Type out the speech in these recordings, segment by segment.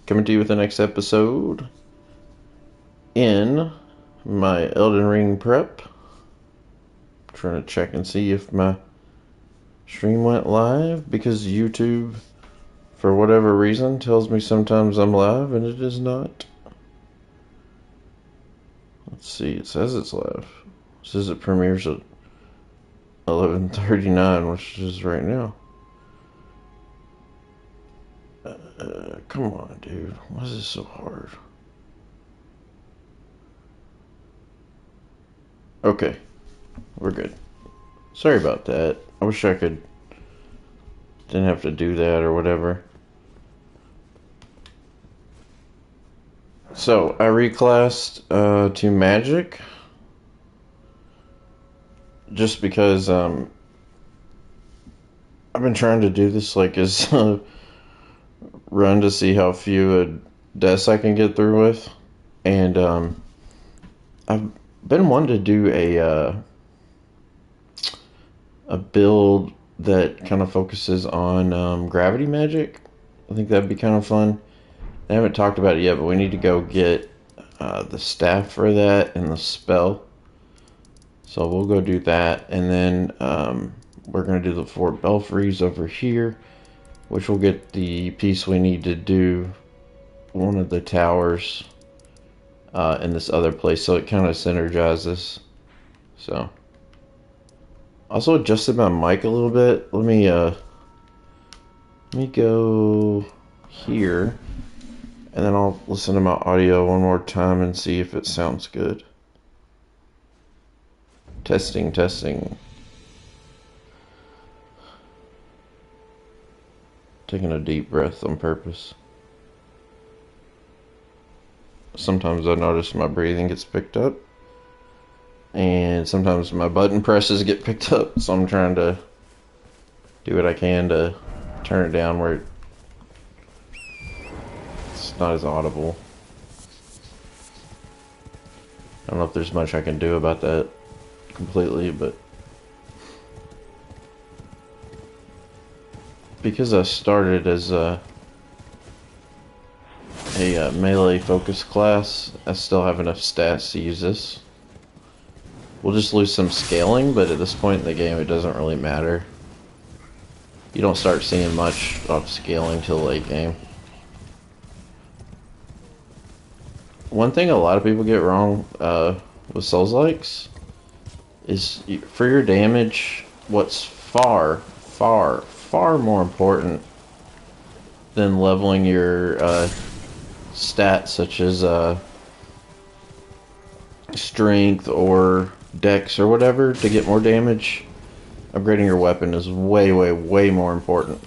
Coming to you with the next episode in my Elden Ring prep. Trying to check and see if my stream went live because YouTube, for whatever reason, tells me sometimes I'm live and it is not. Let's see, it says it's live. It says it premieres at 11:39, which is right now. Come on, dude. Why is this so hard? Okay, we're good. Sorry about that. I wish I didn't have to do that or whatever. So, I reclassed to Magic just because I've been trying to do this like as a run to see how few deaths I can get through with. And I've been wanting to do a build that kind of focuses on gravity magic. I think that'd be kind of fun. I haven't talked about it yet, but we need to go get the staff for that and the spell. So we'll go do that, and then we're going to do the Fort Belfries over here, which will get the piece we need to do one of the towers in this other place, so it kind of synergizes. So, also adjusted my mic a little bit. Let me go here, and then I'll listen to my audio one more time and see if it sounds good. Testing. Taking a deep breath on purpose. Sometimes I notice my breathing gets picked up, and sometimes my button presses get picked up, so I'm trying to do what I can to turn it down where it's not as audible. I don't know if there's much I can do about that completely, but because I started as a melee focus class, I still have enough stats to use this. We'll just lose some scaling, but at this point in the game it doesn't really matter. You don't start seeing much of scaling till late game. One thing a lot of people get wrong with Souls-likes is for your damage, what's far more important than leveling your stats such as strength or dex or whatever to get more damage. Upgrading your weapon is way more important.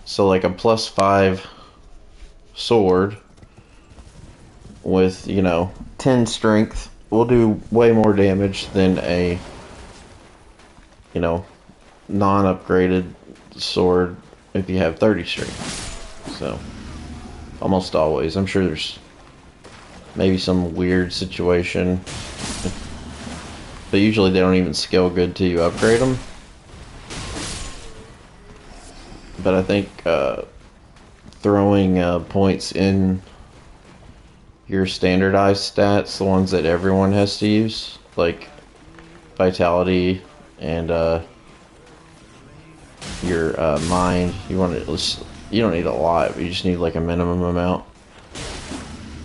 So like a +5 sword with 10 strength will do way more damage than a non-upgraded sword if you have 30 strength. So almost always. I'm sure there's maybe some weird situation, but usually they don't even scale good till you upgrade them. But I think throwing points in your standardized stats, the ones that everyone has to use, like vitality and your mind, you don't need a lot, you just need like a minimum amount,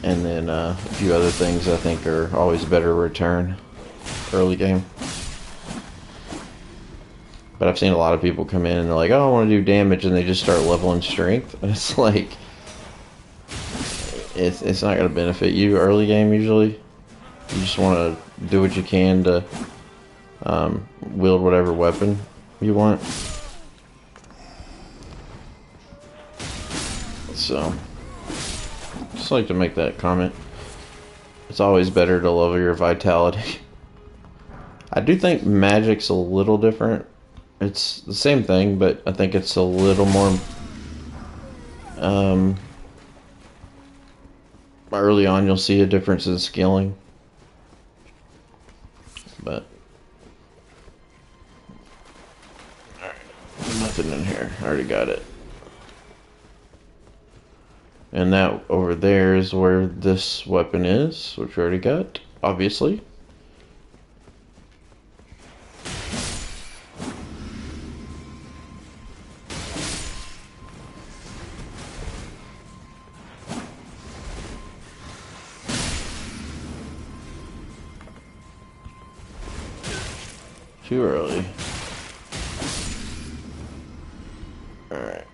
and then a few other things I think are always better return early game. But I've seen a lot of people come in and they're like, oh, I want to do damage, and they just start leveling strength, and it's like it's not going to benefit you early game usually. You just want to do what you can to wield whatever weapon you want. So, just like to make that comment. It's always better to level your vitality. I do think magic's a little different. It's the same thing, but I think it's a little more early on you'll see a difference in scaling. But alright, nothing in here. I already got it. And that over there is where this weapon is, which we already got, obviously. Too early. Alright.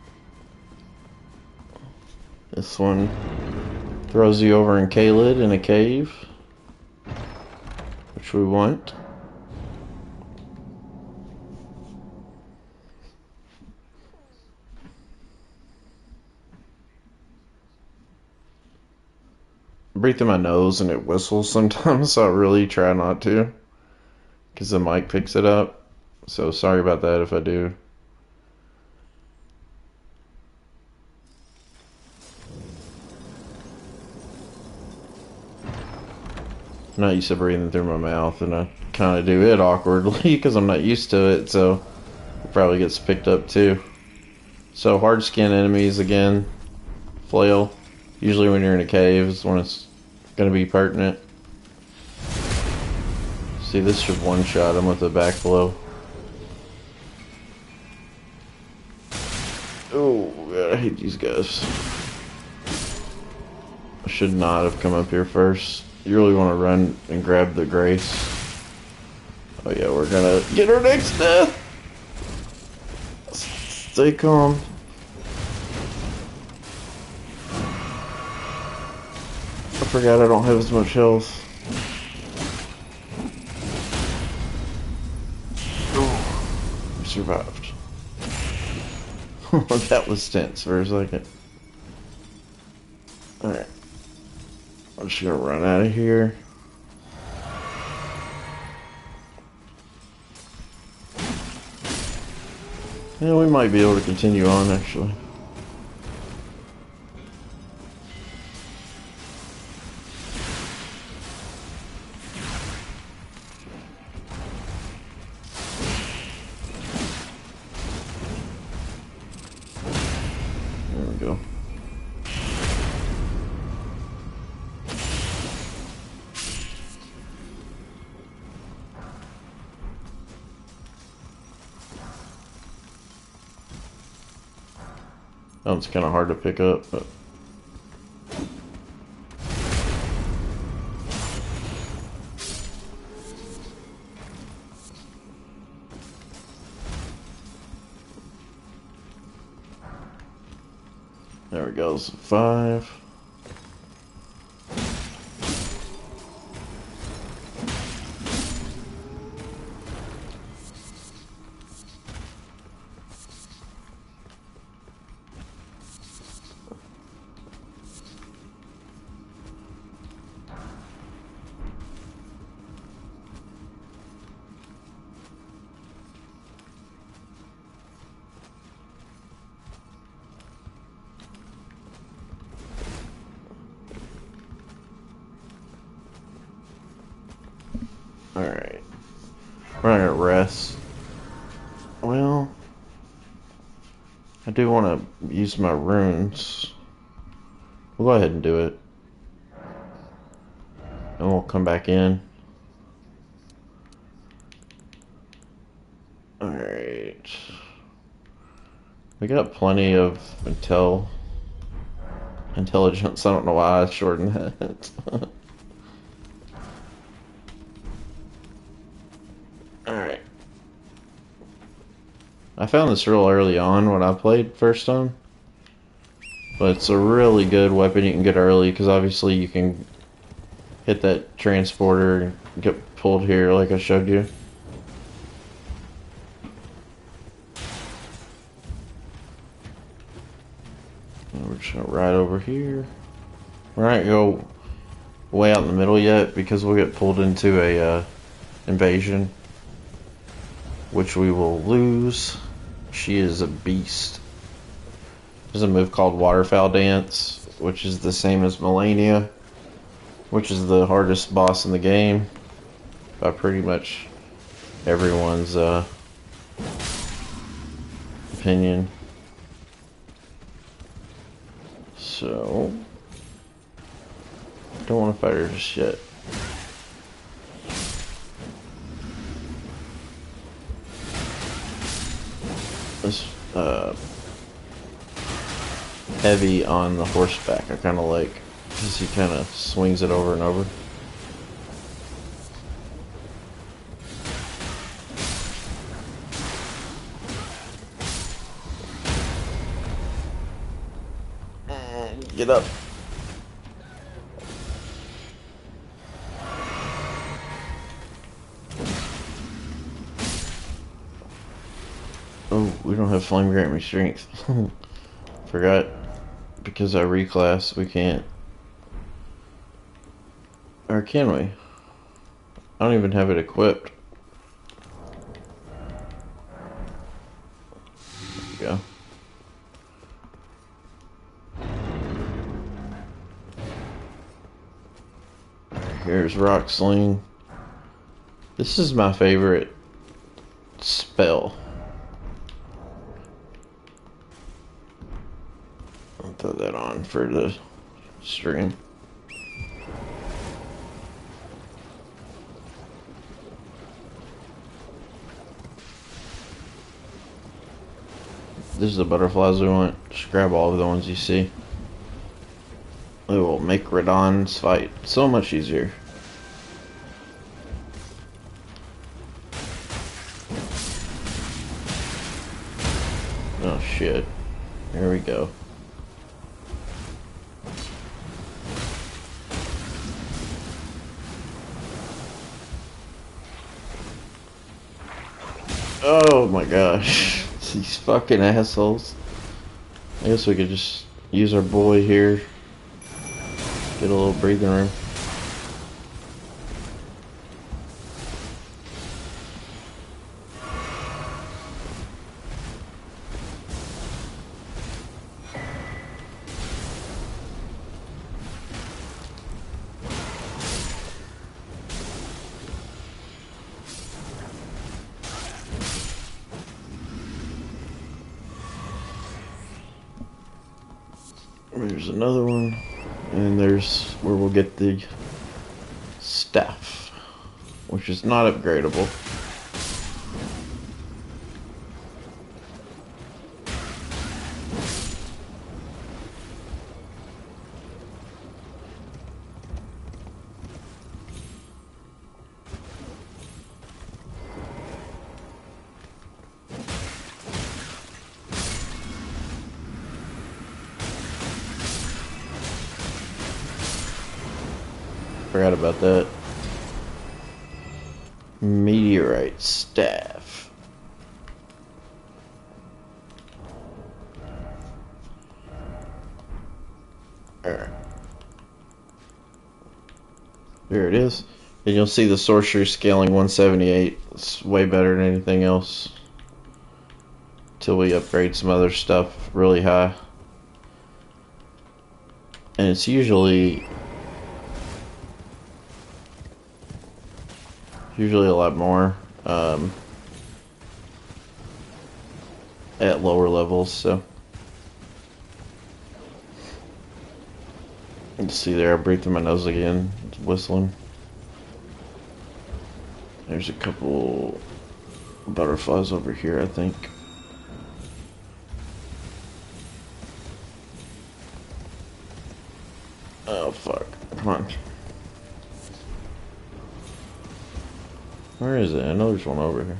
This one throws you over in Kaled in a cave, which we want. I breathe through my nose and it whistles sometimes, so I really try not to, because the mic picks it up. So sorry about that if I do. I'm not used to breathing through my mouth, and I kind of do it awkwardly because I'm not used to it, so it probably gets picked up too. So hard skin enemies again. Flail. Usually when you're in a cave is when it's going to be pertinent. See, this should one-shot him with a back blow. Oh, God, I hate these guys. I should not have come up here first. You really want to run and grab the grace. Oh yeah, we're gonna get our next death! Stay calm. I forgot I don't have as much health. Oh, we survived. That was tense for a second. Alright. I'm just gonna run out of here. Yeah, we might be able to continue on actually. There we go. That one's kind of hard to pick up, but there we go. 5. Alright. We're not gonna rest. Well, I do want to use my runes. We'll go ahead and do it. And we'll come back in. Alright. We got plenty of intelligence. I don't know why I shortened that. Alright. I found this real early on when I played first time. But it's a really good weapon you can get early, because obviously you can hit that transporter and get pulled here like I showed you. And we're just gonna ride over here. We're not gonna go way out in the middle yet, because we'll get pulled into a invasion, which we will lose. She is a beast. There's a move called Waterfowl Dance, which is the same as Melania, which is the hardest boss in the game by pretty much everyone's opinion. So, don't want to fight her just yet. This heavy on the horseback I kind of like, because he kind of swings it over and over. Get up. Oh, we don't have flame grant me strength. Forgot. Because I reclass, we can't. Or can we? I don't even have it equipped. There we go. Here's Rock Sling. This is my favorite spell. I'll throw that on for the stream. This is the butterflies we want. Just grab all of the ones you see. It will make Radon's fight so much easier. Oh shit. Here we go. Oh my gosh. These fucking assholes. I guess we could just use our boy here. Get a little breathing room. There's another one. And there's where we'll get the staff, which is not upgradable. Forgot about that. Meteorite staff. Alright. There it is. And you'll see the sorcery scaling 178. It's way better than anything else. Till we upgrade some other stuff really high. And it's usually a lot more at lower levels, so you can see there I breathed through my nose again. It's whistling. There's a couple butterflies over here, I think. Oh fuck, come on. Where is it? I know there's one over here.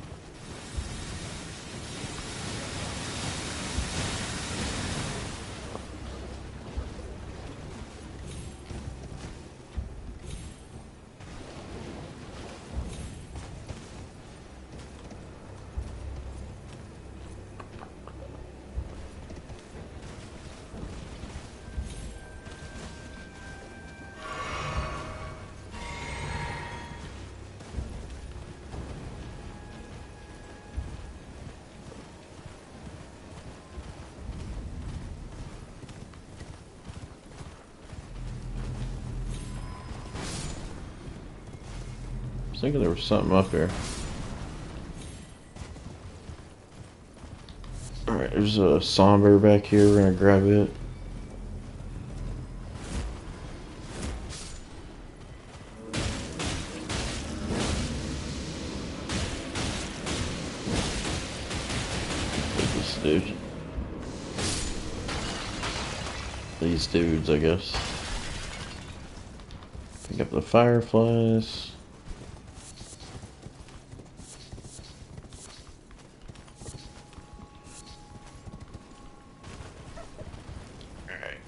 I was thinking there was something up here. Alright, there's a somber back here. We're gonna grab it. these dudes, I guess. Pick up the fireflies. Alright.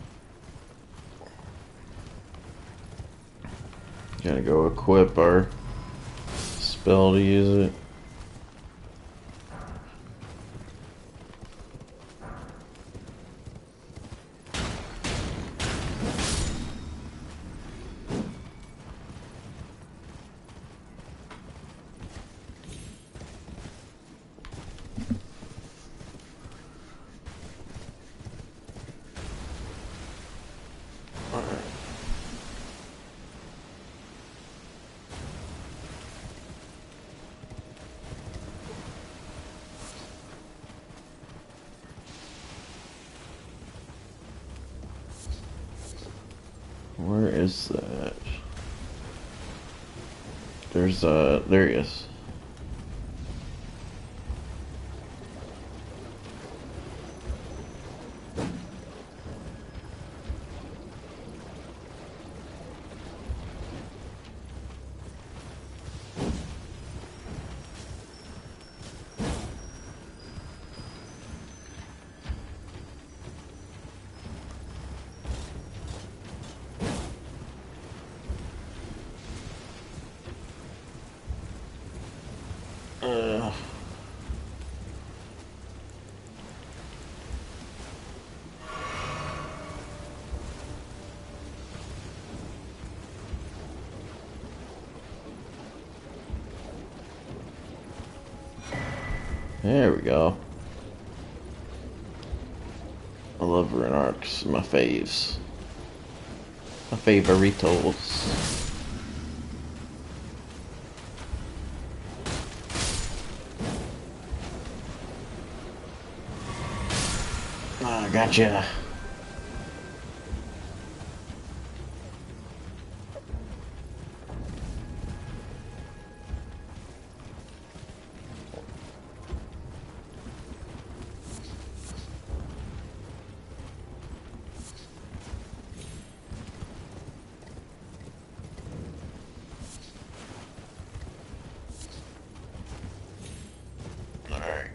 Gotta go equip our spell to use it. Where is that? There he is. There we go. I love rune arcs. My faves. My favoritos. Ah, gotcha. Alright.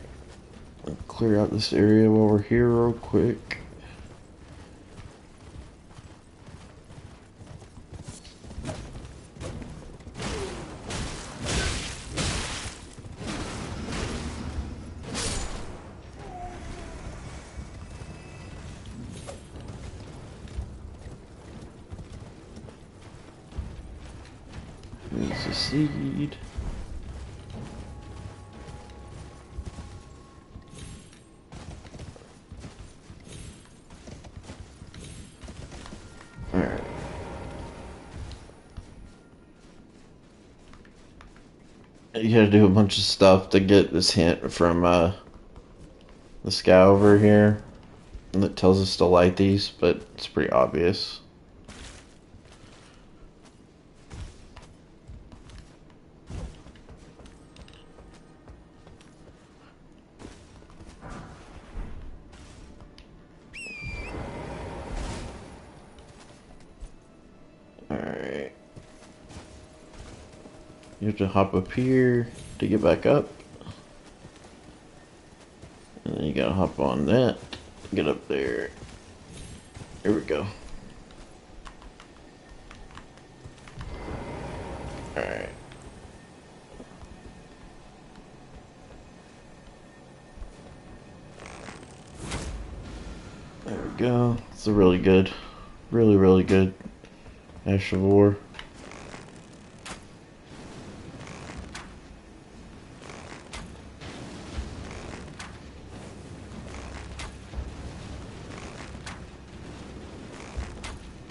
Clear out this area while we're here real quick. Needs a seed. Alright. You gotta do a bunch of stuff to get this hint from this guy over here that tells us to light these, but it's pretty obvious. Alright. You have to hop up here to get back up. And then you gotta hop on that. Get up there. Here we go. Alright. There we go. It's a really good, really good Ash of War.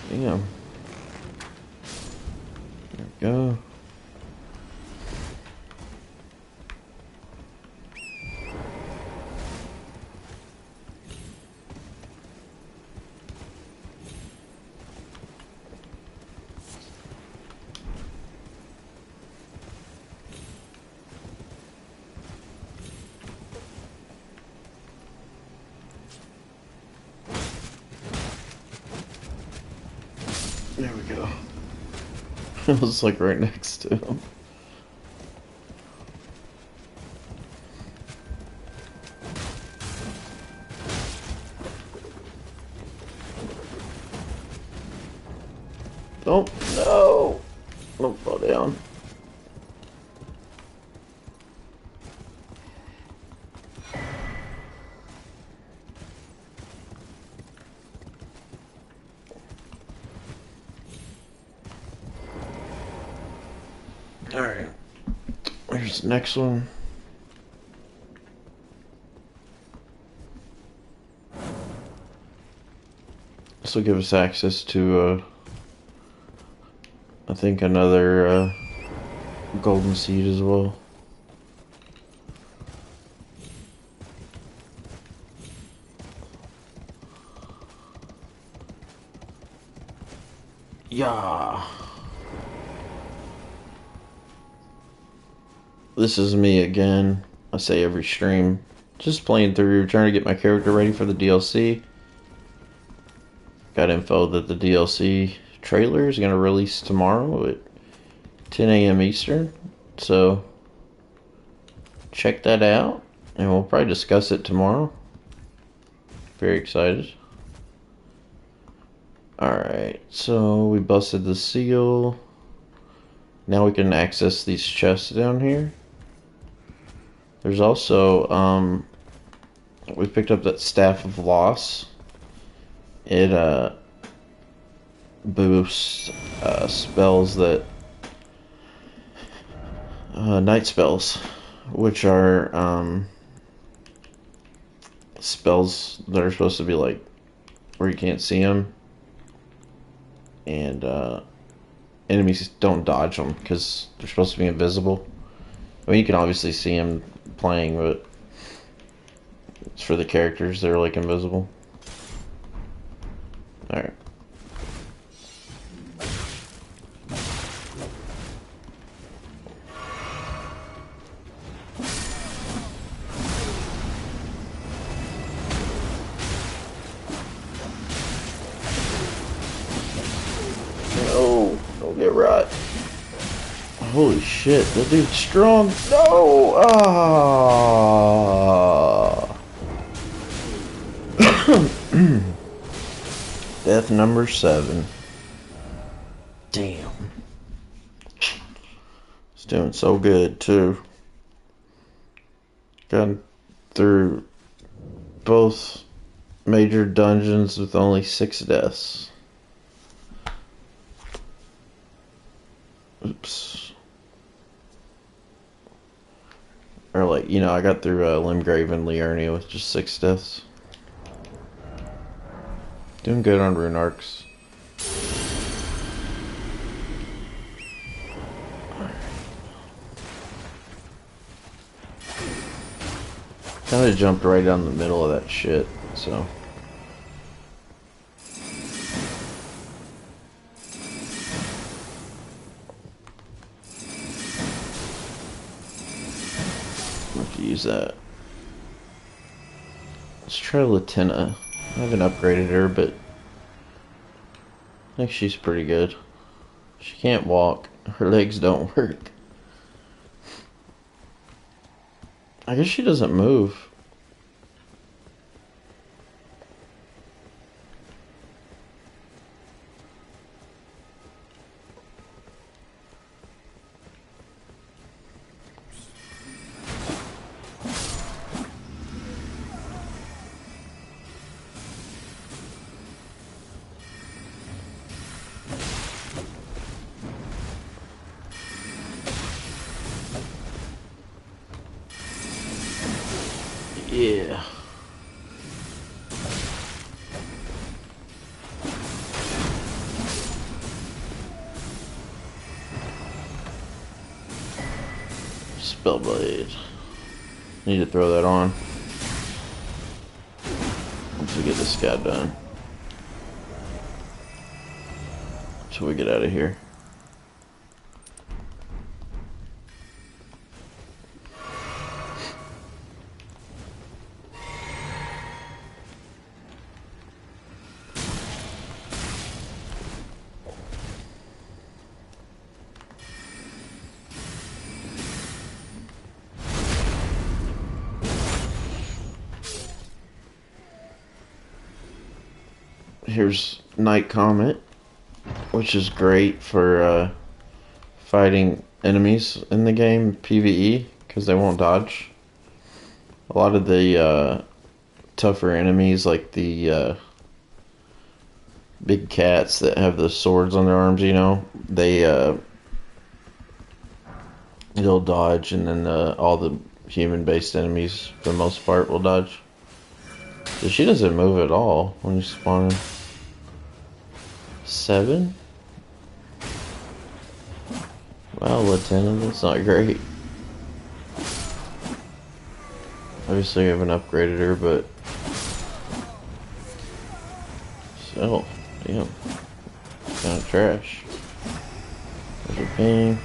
Damn. There we go. There we go. It was like right next to him. Oh, no! Don't fall down. Alright. Here's the next one. This will give us access to, I think, another golden seed as well. Yeah. This is me again. I say every stream. Just playing through, trying to get my character ready for the DLC. Got info that the DLC trailer is going to release tomorrow at 10 a.m. Eastern. So, check that out. And we'll probably discuss it tomorrow. Very excited. Alright, so we busted the seal. Now we can access these chests down here. There's also, we picked up that Staff of Loss. It, boosts, spells that, night spells, which are, spells that are supposed to be, like, where you can't see them. And, enemies don't dodge them, because they're supposed to be invisible. I mean, you can obviously see them playing, but it's for the characters, they're like invisible. Alright. No, don't get right. Holy shit, that dude's strong. No! Ah! Death number 7. Damn. It's doing so good, too. Got through both major dungeons with only 6 deaths. Oops. Or like, you know, I got through Limgrave and Liurnia with just 6 deaths. Doing good on rune arcs. Kind of jumped right down the middle of that shit, so. I'll have to use that. Let's try Latina. I haven't upgraded her, but I think she's pretty good. She can't walk. Her legs don't work. I guess she doesn't move. Yeah. Spellblade. Need to throw that on once we get this guy done. So we get out of here. here's Night Comet, which is great for fighting enemies in the game, PvE, because they won't dodge. A lot of the tougher enemies, like the big cats that have the swords on their arms, you know, they'll dodge, and then all the human-based enemies, for the most part, will dodge. So she doesn't move at all when you spawn in. 7? Wow, Lieutenant, that's not great. Obviously, I haven't upgraded her, but still, damn, kind of trash. There's a ping.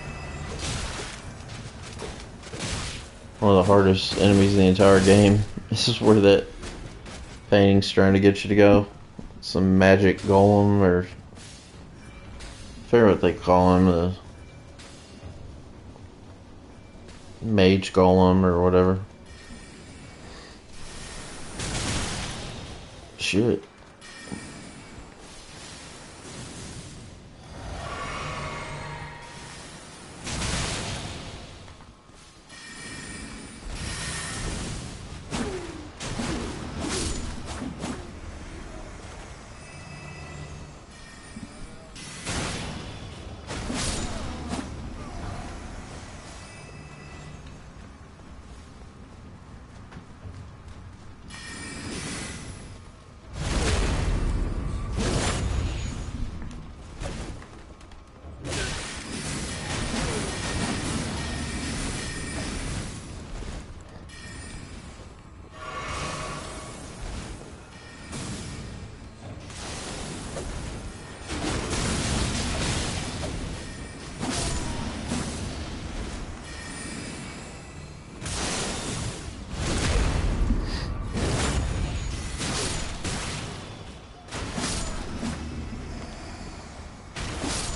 One of the hardest enemies in the entire game. This is where that painting's trying to get you to go. Some magic golem, or I forget what they call him, the mage golem or whatever. Shit.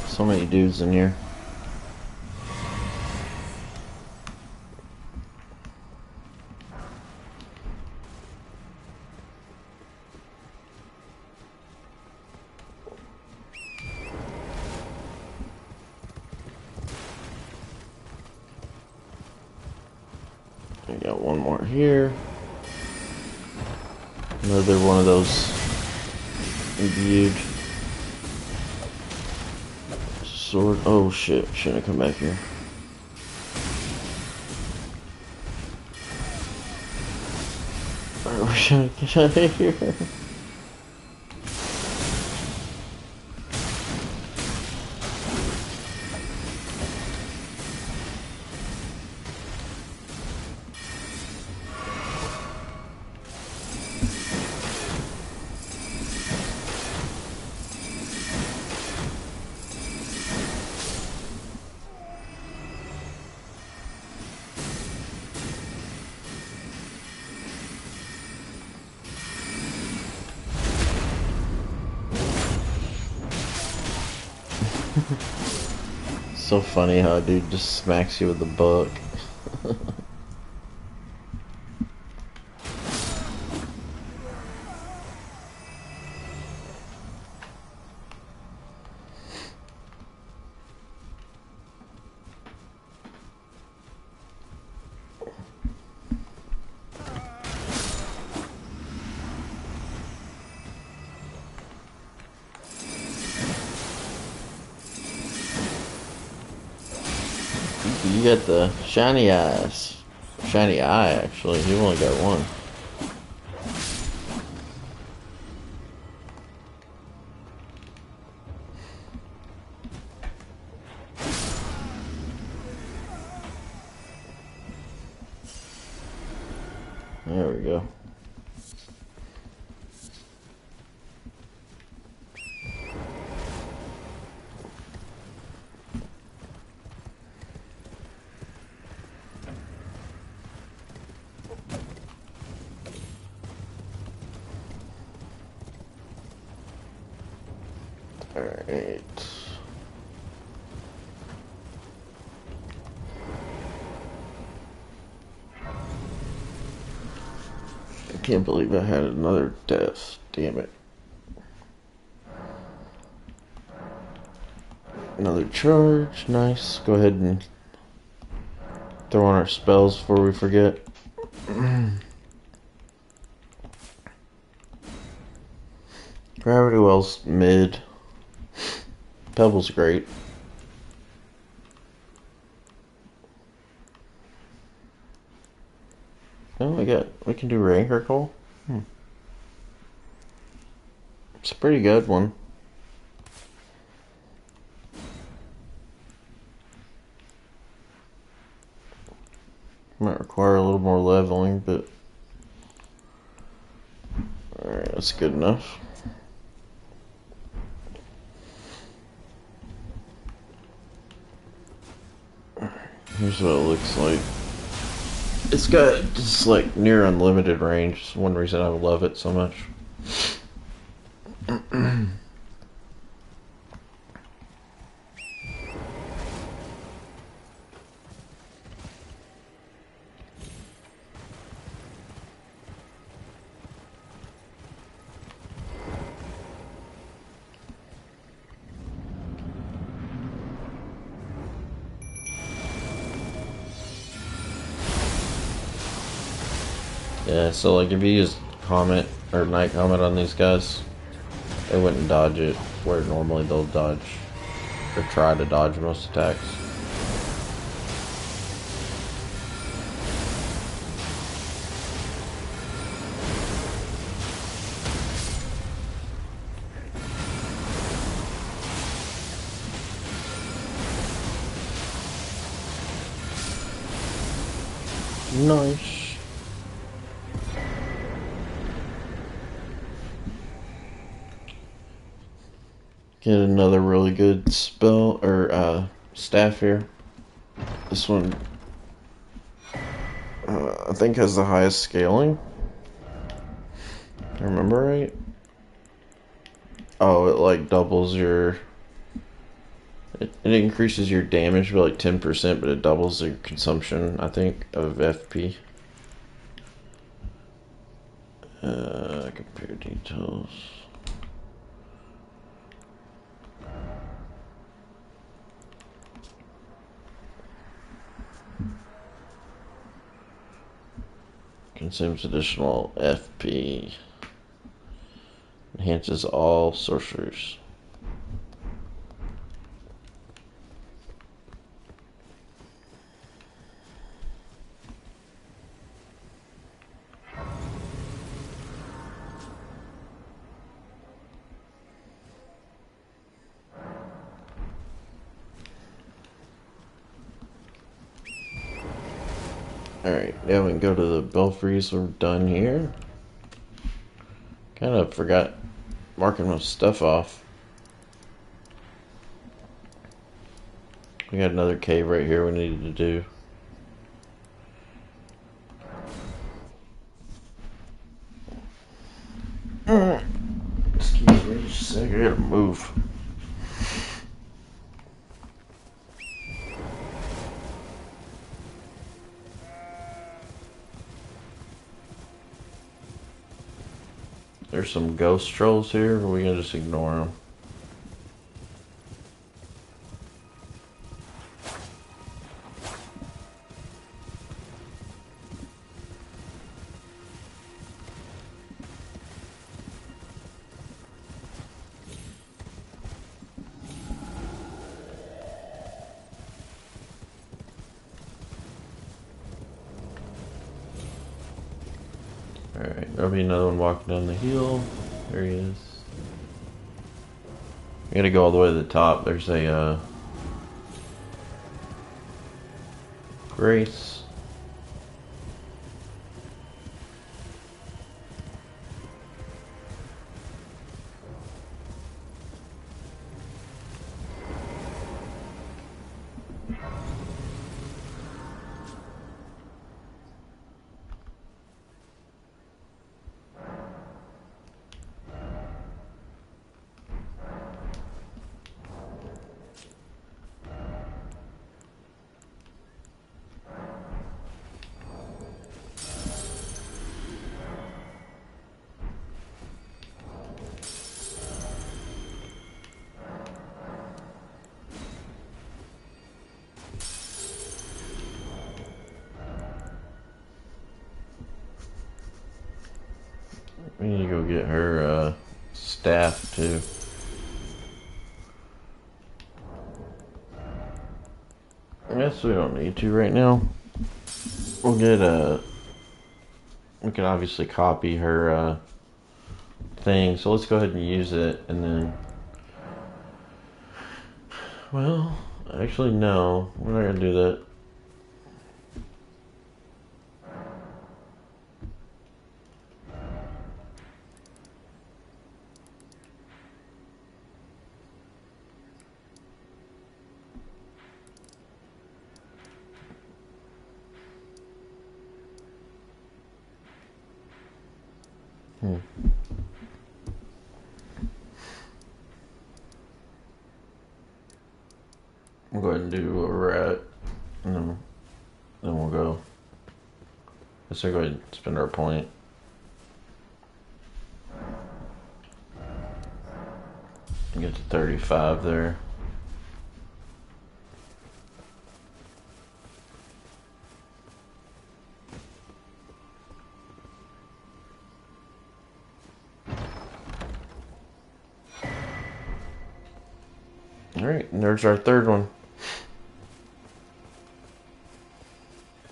So many dudes in here. I got one more here. Another one of those imbued sword. Oh shit, shouldn't have come back here. Alright, we're trying to get out of here. So funny how a dude just smacks you with a book. You got the shiny eyes. Shiny eye, actually. You only got one. There we go. Alright. I can't believe I had another death. Damn it. Another charge. Nice. Go ahead and throw on our spells before we forget. Gravity Well's mid. Pebble's great. Oh, we can do Rancor Coal. It's a pretty good one. Might require a little more leveling, but alright, that's good enough. Here's what it looks like. It's got just like near unlimited range. It's one reason I love it so much. Yeah, so like if you use Comet or Night Comet on these guys, they wouldn't dodge it where normally they'll dodge or try to dodge most attacks. Nice. Get another really good spell or staff here. This one I think has the highest scaling. I remember right? Oh, it like doubles your. It increases your damage by like 10%, but it doubles your consumption, I think, of FP. Compare details. Consumes additional FP. Enhances all sorcerers. Alright, now we can go to the Belfries. We're done here. Kind of forgot marking my stuff off. We got another cave right here we needed to do. Excuse me just a second, I gotta move. There's some ghost trolls here, or we gonna just ignore them? Alright, there'll be another one walking down the hill. There he is. We gotta go all the way to the top. There's a Grace. staff too. I guess we don't need to right now. We'll get we can obviously copy her thing, so let's go ahead and use it, and then, well, actually no, we're not gonna do that. We'll go ahead and do where we're at, and then we'll go. Let's go ahead and spend our point. And get to 35 there. Alright, and there's our third one.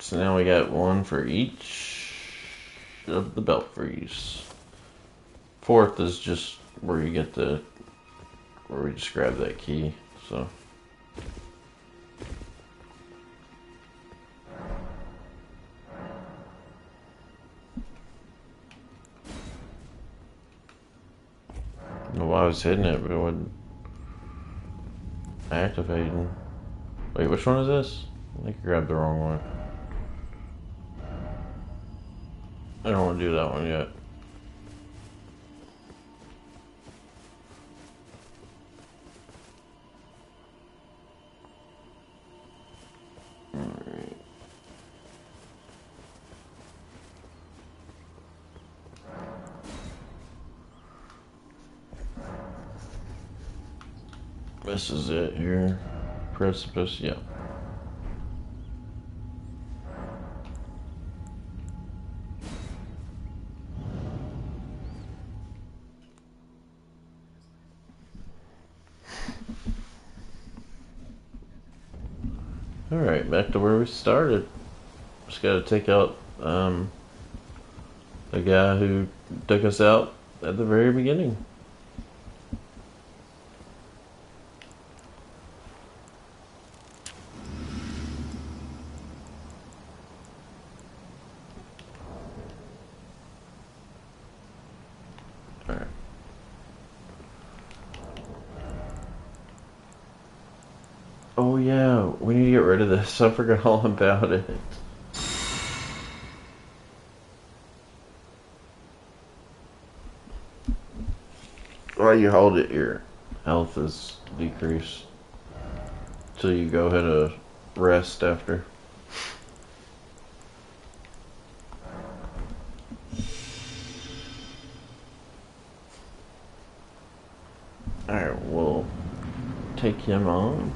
So now we got one for each of the Belfries. Fourth is just where you get where we just grab that key, so. I don't know why I was hitting it, but it wasn't activating. Wait, which one is this? I think I grabbed the wrong one. I don't want to do that one yet. Alright. This is it here. Precipice, yeah. Alright, back to where we started. Just gotta take out the guy who took us out at the very beginning. Alright. Oh yeah, we need to get rid of this. I forgot all about it. While you hold it, your health is decreased. So you go ahead and rest after. Alright, we'll take him on.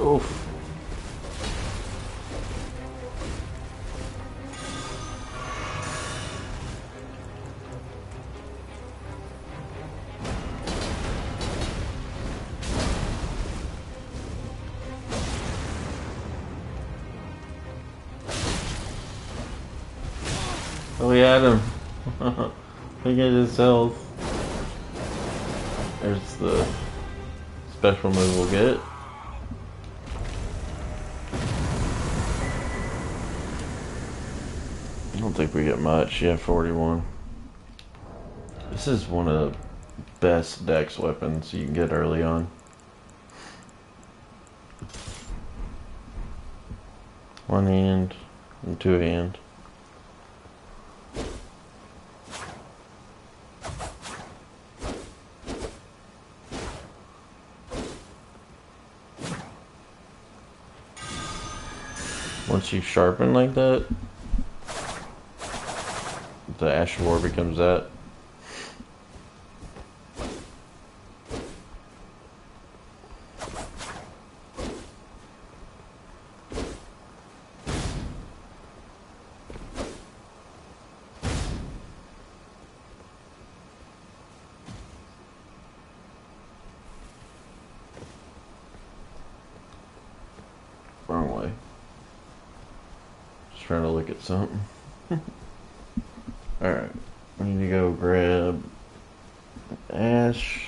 Oof. Oh, we had him. Look at his health. There's the special move we'll get. I don't think we get much. Yeah, 41. This is one of the best dex weapons you can get early on. One hand and two hand. Once you sharpen like that, the ash of war becomes that. Wrong way. Just trying to look at something. Alright. We need to go grab ash.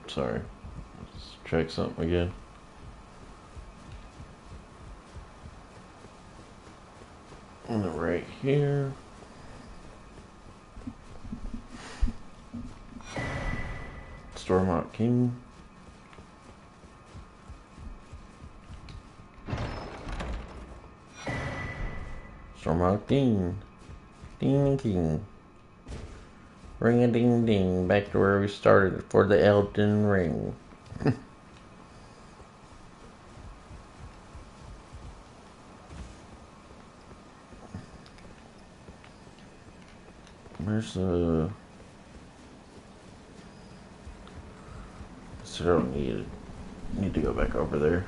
Sorry. Let's check something again. And right here. Stormhawk King. Stormhawk King. Ding King. Ring a ding ding. Back to where we started for the Elden Ring. Where's the... So I don't need to go back over there.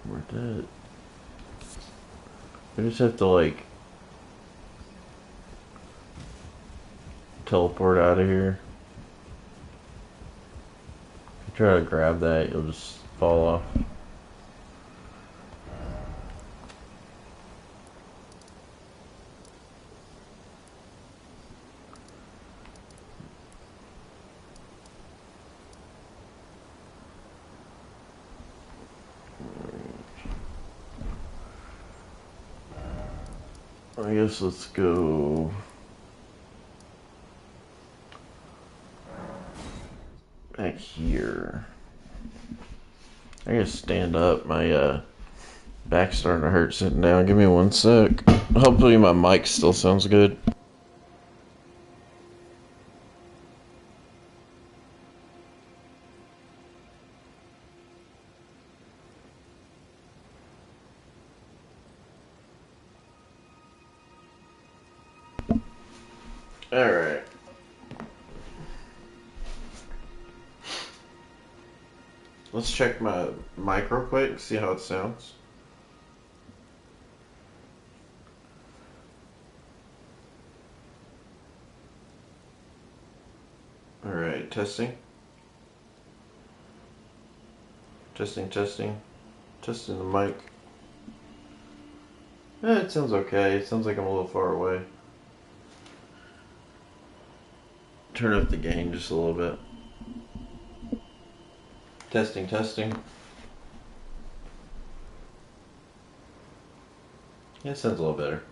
Where did... I just have to like teleport out of here. If you try to grab that, you'll just fall off. I guess let's go back here. I gotta stand up. My back's starting to hurt sitting down. Give me 1 sec. Hopefully my mic still sounds good. Alright. Let's check my mic real quick, see how it sounds. Alright, testing. Testing. Testing the mic. It sounds okay. It sounds like I'm a little far away. Turn up the gain just a little bit. Testing. Yeah, it sounds a little better.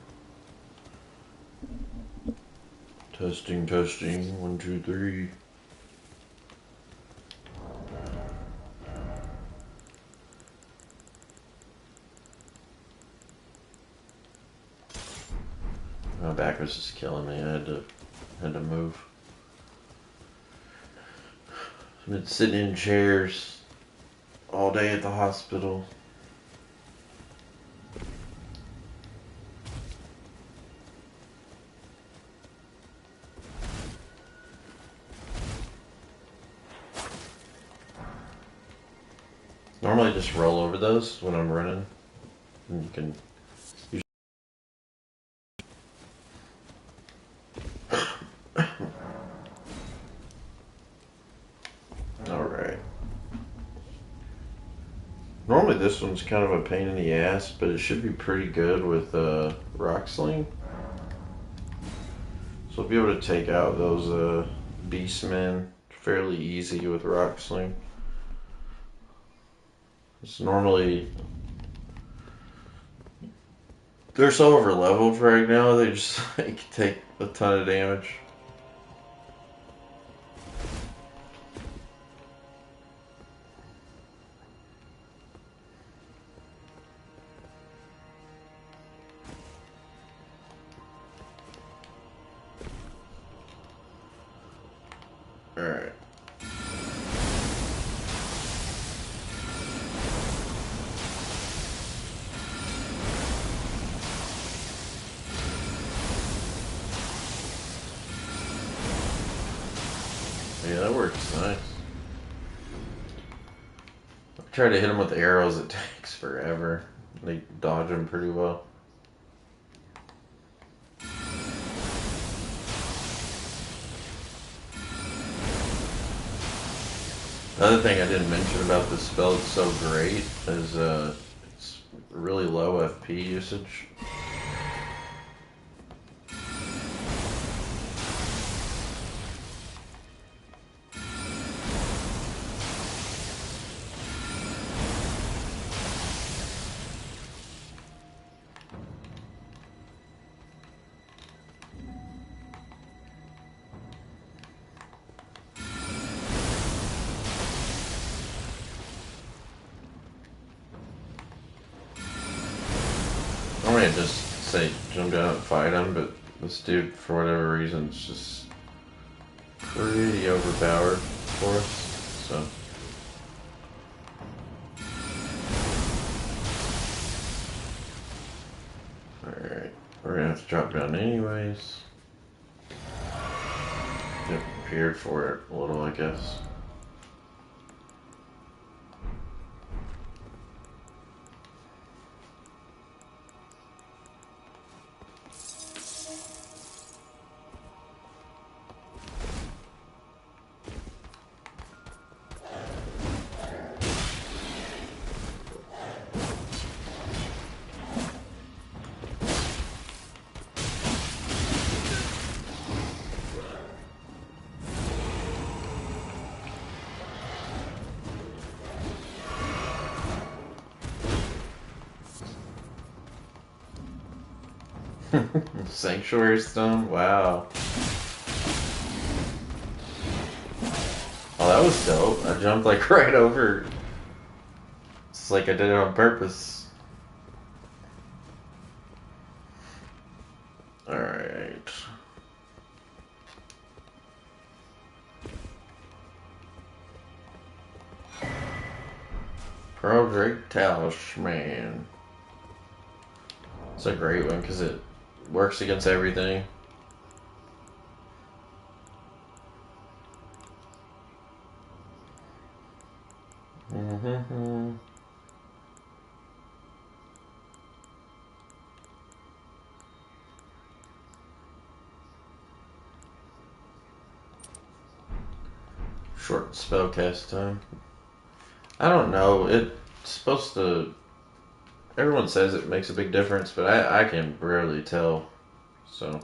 Testing. 1, 2, 3. My back was just killing me. I had to move. I've been sitting in chairs all day at the hospital. Normally I just roll over those when I'm running. And you can Normally normally this one's kind of a pain in the ass, but it should be pretty good with Rock Sling. So we'll be able to take out those beastmen fairly easy with Rock Sling. It's normally... They're so over leveled right now, they just like take a ton of damage. Alright. Yeah, that works nice. I try to hit them with arrows, it takes forever. They dodge them pretty well. Another thing I didn't mention about this spell that's so great is it's really low FP usage. Normally I just say jump down and fight him, but this dude, for whatever reason, is just pretty overpowered for us, so. Alright, we're gonna have to drop down anyways. Get prepared for it a little, I guess. Sanctuary Stone? Wow. Oh, that was dope. I jumped like right over. It's like I did it on purpose. Alright. Pearl Drake Talisman. It's a great one because it works against everything. Short spell cast time. I don't know. It's supposed to. Everyone says it makes a big difference, but I can rarely tell. So.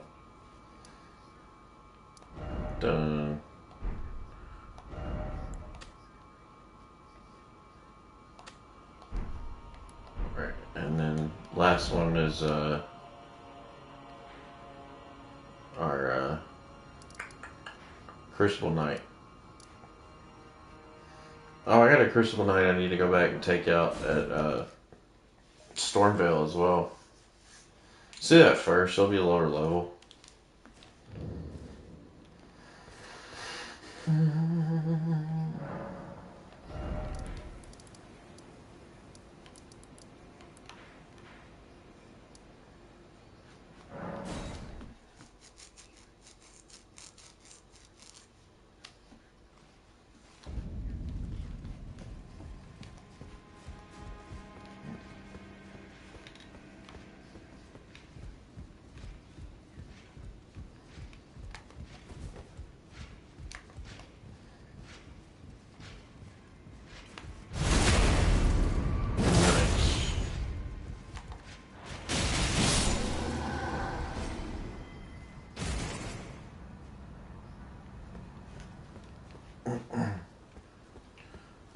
Done. Right, and then last one is our Crucible Knight. Oh, I got a Crucible Knight I need to go back and take out at Stormvale as well. Let's do that first. It'll be a lower level.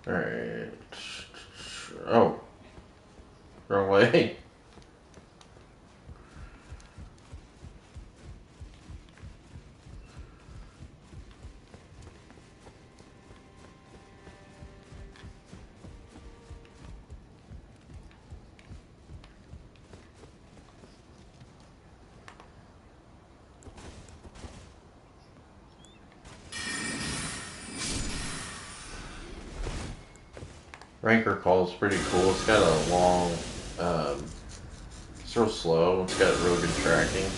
Alright. Oh, wrong way. Ranker Call is pretty cool. It's got a long, it's real slow. It's got real good tracking.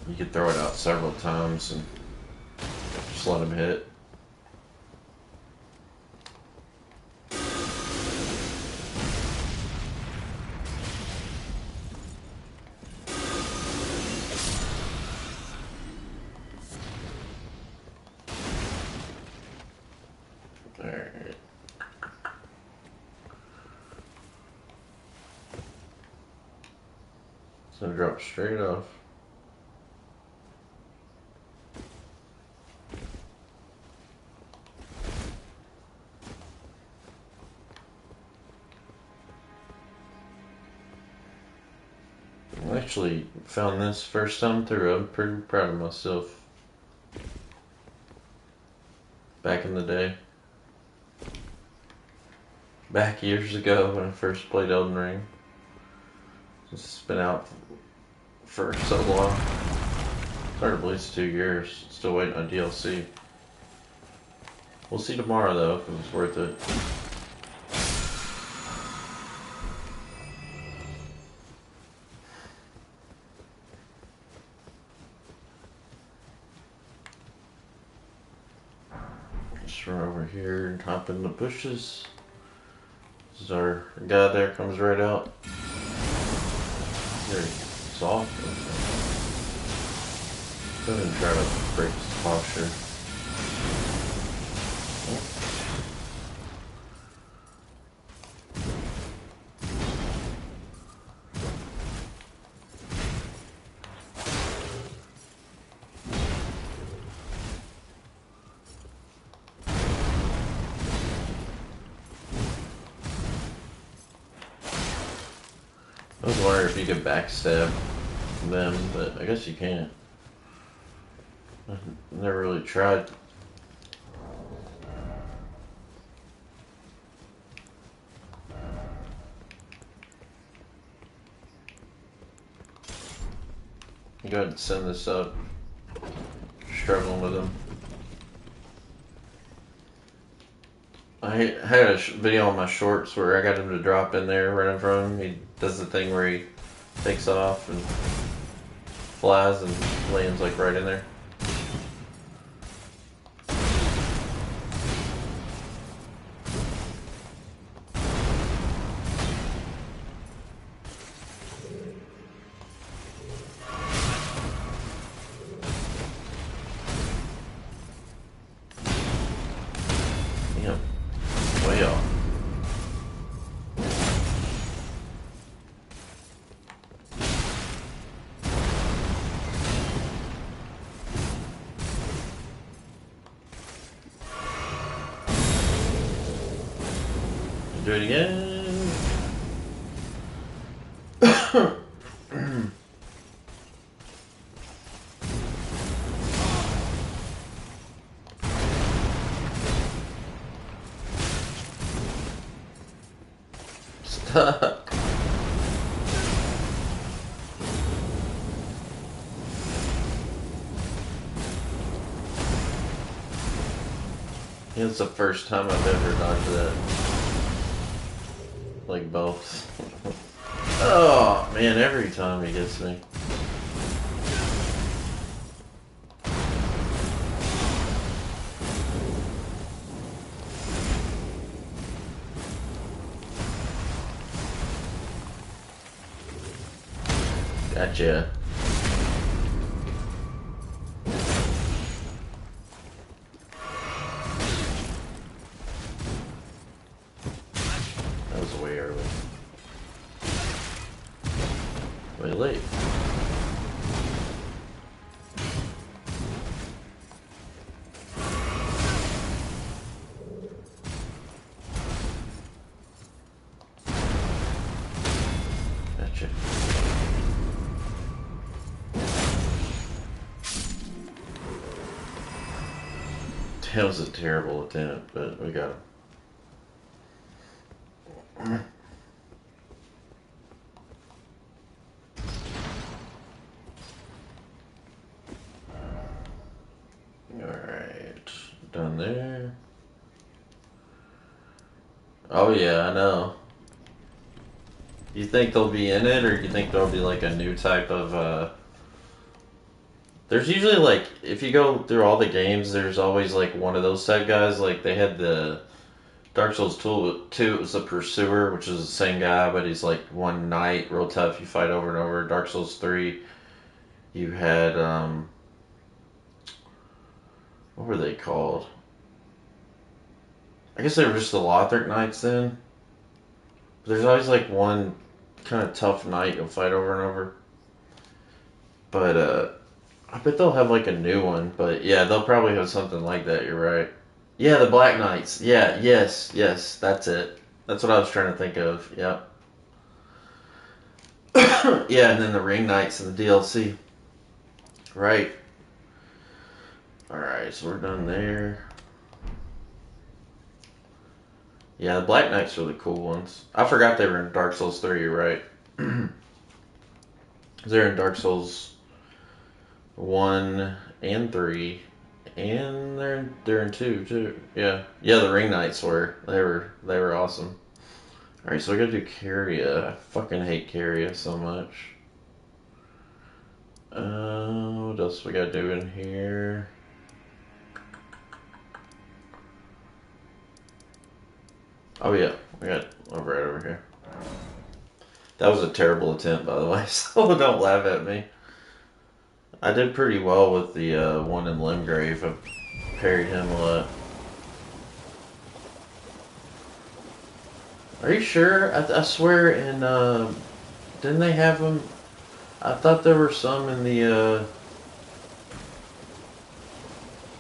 You could throw it out several times and just let him hit. Alright. It's gonna drop straight off. I actually found this first time through. I'm pretty proud of myself. Back in the day. Back years ago when I first played Elden Ring. It's been out for so long. It's hard to believe it's 2 years. Still waiting on DLC. We'll see tomorrow though if it was worth it. Just run over here and hop in the bushes. This is our guy there, comes right out. Very soft. Go ahead and try to break his posture. I was wondering if you could backstab them, but I guess you can't. I never really tried. Go ahead and send this up. Struggling with them. I had a video on my shorts where I got him to drop in there right in front of him. He does the thing where he takes off and flies and lands like right in there. Yep. Way off. Do it again. Stuck. It's the first time I've ever dodged that. Like both. Oh man, every time he gets me. Gotcha. That was way early. Way late. It was a terrible attempt, but we got him. Alright. Done there. Oh yeah, I know. You think they'll be in it, or you think there'll be like a new type of there's usually like, if you go through all the games, there's always like one of those type guys. Like they had the Dark Souls 2, it was the Pursuer, which is the same guy, but he's like one knight, real tough, you fight over and over. Dark Souls 3, you had, what were they called? I guess they were just the Lothric Knights then. But there's always like one kind of tough knight you'll fight over and over. But, I bet they'll have like a new one, but yeah, they'll probably have something like that, you're right. Yeah, the Black Knights. Yeah, yes, that's it. That's what I was trying to think of, yep. Yeah, and then the Ring Knights and the DLC. Right. Alright, so we're done there. Yeah, the Black Knights are the cool ones. I forgot they were in Dark Souls 3, you're right. They're in Dark Souls 1 and 3. And they're in 2 too. Yeah. Yeah, the Ring Knights were. They were awesome. Alright, so we gotta do Caria. I fucking hate Caria so much. What else we gotta do in here? Oh yeah, we got right over here. That was a terrible attempt, by the way, so don't laugh at me. I did pretty well with the one in Limgrave. I parried him a lot. Are you sure? I swear in, didn't they have them? I thought there were some in the,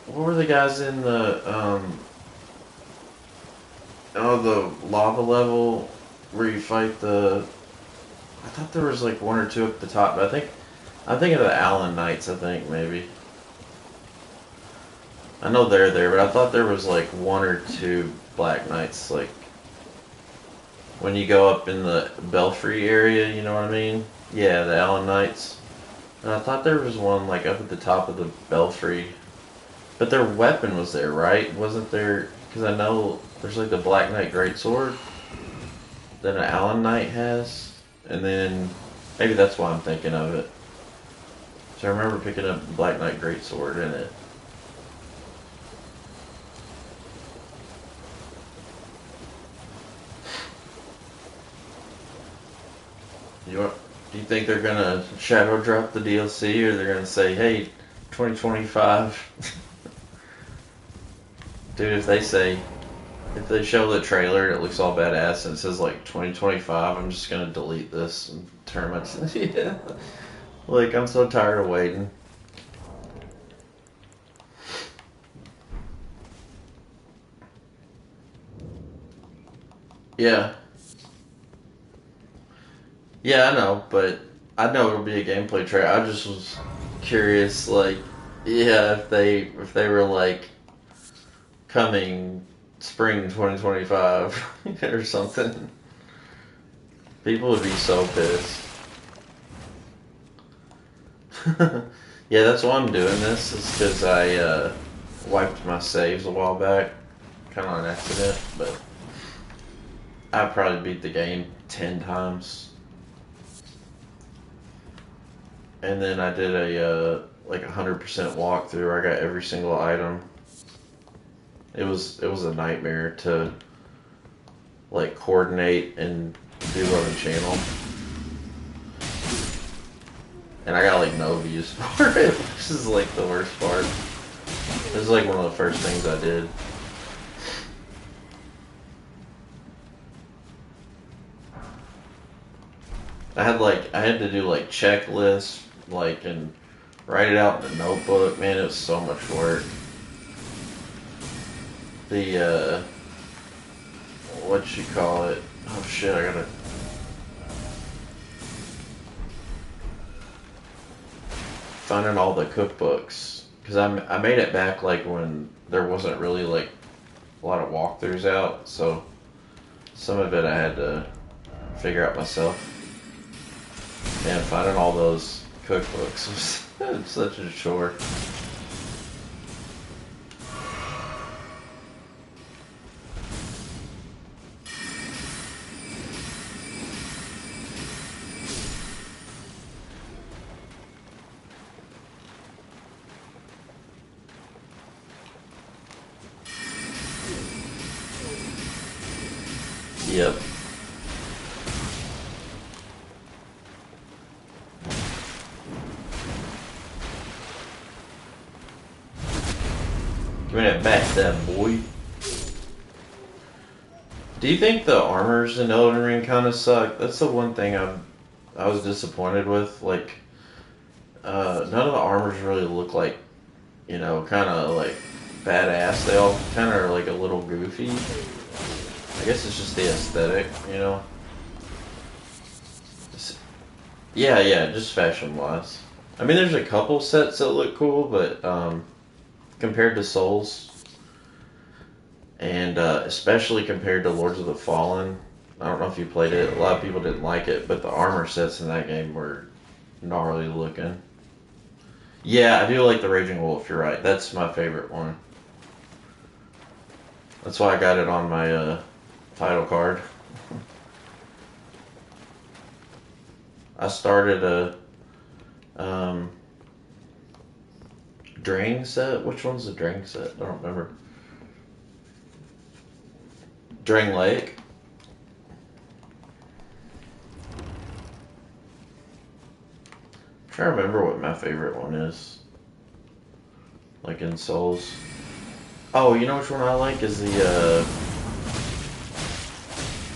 what were the guys in the, the lava level where you fight the, I thought there was like one or two at the top, but I'm thinking of the Allen Knights, I think, maybe. I know they're there, but I thought there was like one or two Black Knights, like, when you go up in the Belfry area, you know what I mean? Yeah, the Allen Knights. And I thought there was one like up at the top of the Belfry. But their weapon was there, right? Wasn't there? Because I know there's like the Black Knight Greatsword that an Allen Knight has. And then maybe that's why I'm thinking of it. So I remember picking up the Black Knight Greatsword in it. Do you think they're gonna shadow drop the DLC, or they're gonna say, "Hey, 2025"? Dude, if they show the trailer and it looks all badass and it says like 2025, I'm just gonna delete this and turn my yeah. Like, I'm so tired of waiting. Yeah. Yeah, I know, but I know it'll be a gameplay trailer. I just was curious, like, yeah, if they were like coming spring 2025 or something, people would be so pissed. Yeah, that's why I'm doing this, is because I wiped my saves a while back, kind of on accident, but I probably beat the game 10 times. And then I did a like 100% walkthrough where I got every single item. It was a nightmare to like coordinate and do on the channel. And I got like no views for it, which is like the worst part. This is like one of the first things I did. I had to do like checklists, like, and write it out in a notebook. Man, it was so much work. The what you call it? Oh shit, I gotta finding all the cookbooks, because I made it back like when there wasn't really like a lot of walkthroughs out, so some of it I had to figure out myself. Man, finding all those cookbooks was such a chore. Yep. Give me that back, that boy. Do you think the armors in Elden Ring kind of suck? That's the one thing I was disappointed with. Like, none of the armors really look like, kind of like badass. They all kind of are like a little goofy. I guess it's just the aesthetic. Yeah, just fashion wise. I mean, there's a couple sets that look cool, but compared to Souls, and especially compared to Lords of the Fallen, I don't know if you played it. A lot of people didn't like it, but the armor sets in that game were gnarly looking. Yeah, I do like the Raging Wolf. You're right. That's my favorite one. That's why I got it on my title card. I started a Drain set. Which one's the Drain set? I don't remember. Drain Lake. I'm trying to remember what my favorite one is. Like in Souls. Oh, you know which one I like is the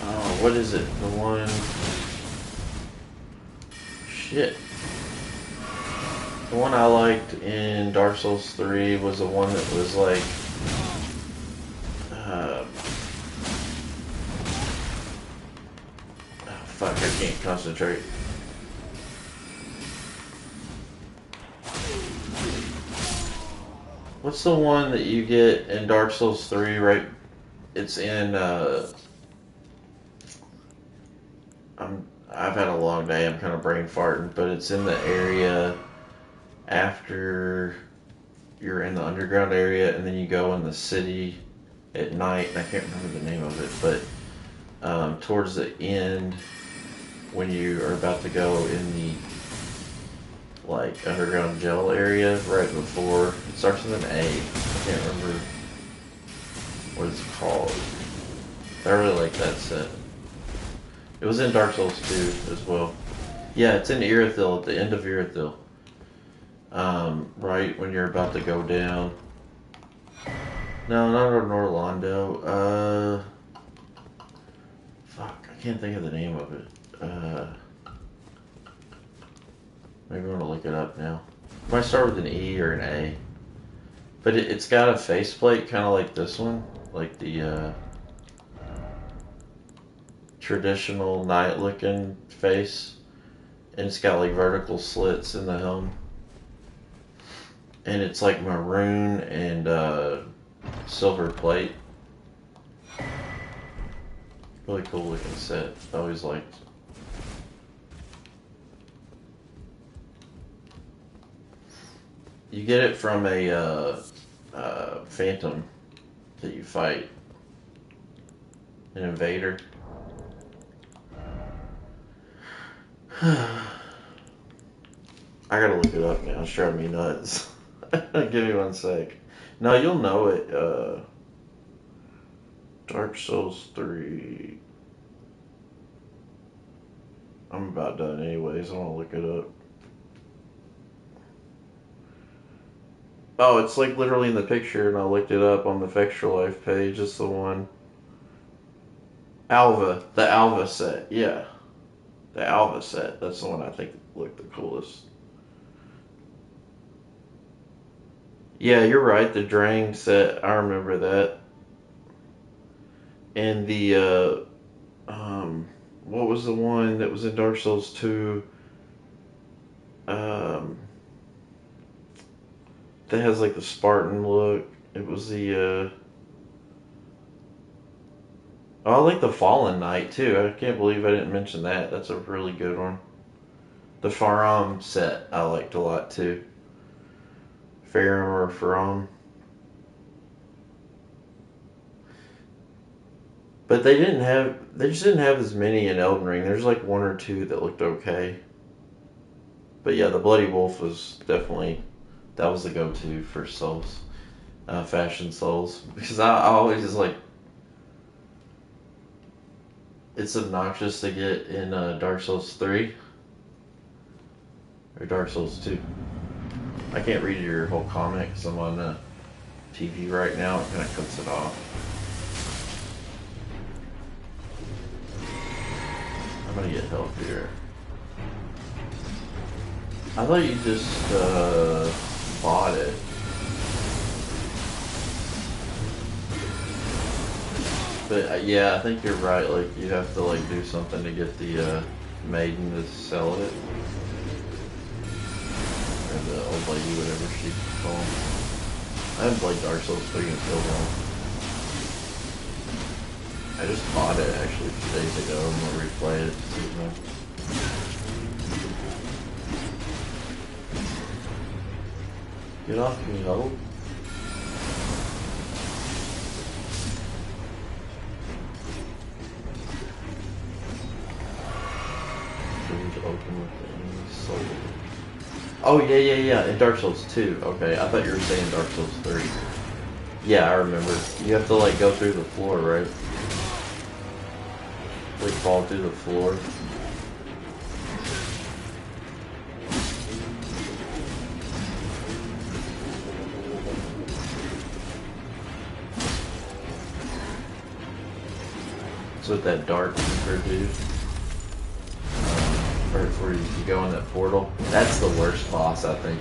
oh, what is it? The one. Shit. The one I liked in Dark Souls 3 was the one that was like, oh, fuck, I can't concentrate. What's the one that you get in Dark Souls 3, right? It's in, I've had a long day, I'm kind of brain farting, but it's in the area after you're in the underground area, and then you go in the city at night, and I can't remember the name of it, but towards the end, when you are about to go in the like underground jail area, right before it starts with an A. I can't remember what it's called. I really like that set. It was in Dark Souls 2 as well. Yeah, it's in Irithyll, at the end of Irithyll. Right when you're about to go down. No, not in Orlando. Fuck, I can't think of the name of it. Maybe I'm gonna look it up now. It might start with an E or an A. But it's got a faceplate kind of like this one. Like the traditional knight looking face. And it's got like vertical slits in the helm. And it's like maroon and silver plate. Really cool looking set. I always liked. You get it from a phantom that you fight. An invader. I gotta look it up now. It's driving me nuts. Give me one sec. No, you'll know it. Dark Souls 3. I'm about done anyways. I want to look it up. Oh, it's like literally in the picture, and I looked it up on the Extra Life page. It's the one. The Alva set. Yeah, the Alva set. That's the one I think looked the coolest. Yeah, you're right. The Drang set. I remember that. And the what was the one that was in Dark Souls 2? Um, that has like the Spartan look. It was the oh, I like the Fallen Knight too. I can't believe I didn't mention that. That's a really good one. The Faram set I liked a lot too. Farum or Faram. But they just didn't have as many in Elden Ring. There's like one or two that looked okay. But yeah, the Bloody Wolf was definitely, that was the go-to for Souls, fashion Souls. Because I always just like, it's obnoxious to get in Dark Souls 3 or Dark Souls 2. I can't read your whole comment because I'm on the TV right now. It kind of cuts it off. I'm gonna get help here. I thought you just bought it. But yeah, I think you're right. Like you have to like do something to get the maiden to sell it, or the old lady, whatever she's called. I haven't played Dark Souls 3 in so long. I just bought it actually a few days ago. I'm gonna replay it. Get off me, ho. Open with any soul. Oh yeah. In Dark Souls 2. Okay, I thought you were saying Dark Souls 3. Yeah, I remember. You have to like go through the floor, right? Like fall through the floor. That's what that Dark Keeper dude. Or where you go in that portal. That's the worst boss, I think.